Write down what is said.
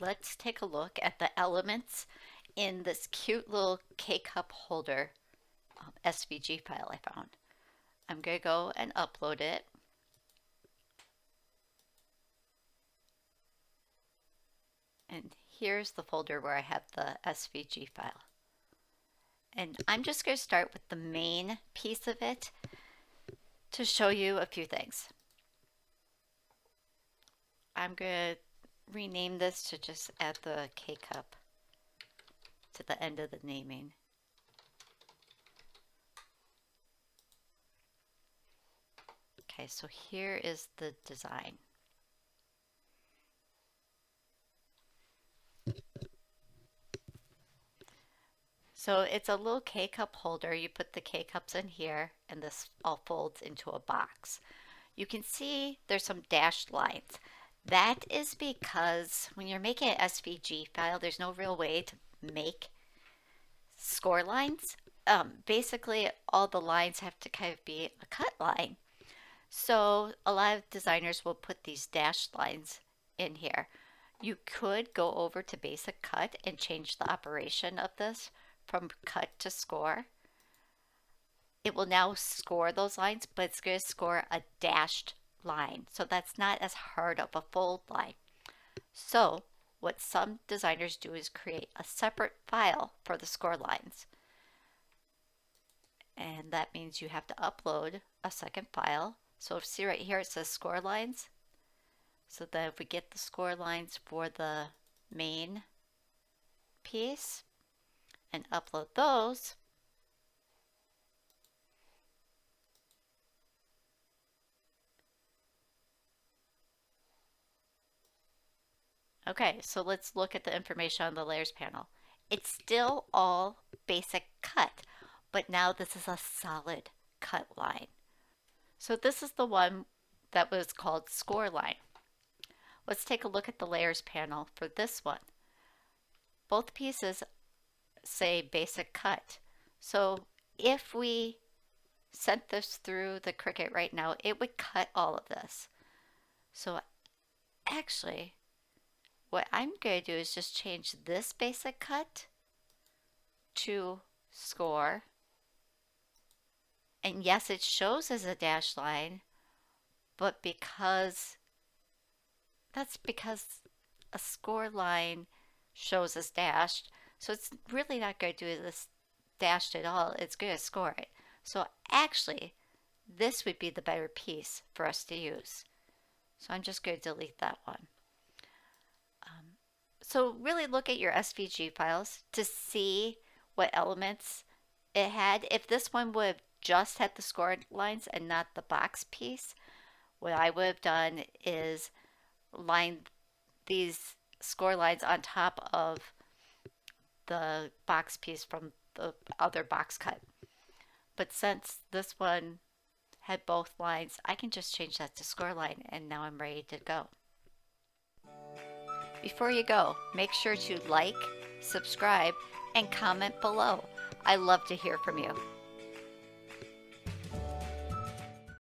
let's take a look at the elements in this cute little KCup holder SVG file I found. I'm going to go and upload it. And here's the folder where I have the SVG file. And I'm just going to start with the main piece of it to show you a few things. I'm going to rename this to just add the KCup to the end of the naming. Okay, so here is the design. So it's a little KCup holder. You put the KCups in here and this all folds into a box. You can see there's some dashed lines. That is because when you're making an SVG file, there's no real way to make score lines. Basically, all the lines have to kind of be a cut line. So a lot of designers will put these dashed lines in here. You could go over to Basic Cut and change the operation of this from cut to score. It will now score those lines, but it's going to score a dashed line. So that's not as hard of a fold line. So what some designers do is create a separate file for the score lines. And that means you have to upload a second file. So see right here it says score lines. So that if we get the score lines for the main piece and upload those, okay, so let's look at the information on the layers panel. It's still all basic cut, but now this is a solid cut line. So this is the one that was called score line. Let's take a look at the layers panel for this one. Both pieces say basic cut. So if we sent this through the Cricut right now, it would cut all of this. So actually, what I'm going to do is just change this basic cut to score. And yes, it shows as a dashed line, but that's because a score line shows as dashed. So it's really not going to do this dashed at all. It's going to score it. So actually, this would be the better piece for us to use. So I'm just going to delete that one. So really look at your SVG files to see what elements it had. If this one would have just had the score lines and not the box piece, what I would have done is line these score lines on top of the box piece from the other box cut. But since this one had both lines, I can just change that to score line and now I'm ready to go. Before you go, make sure to like, subscribe, and comment below. I love to hear from you.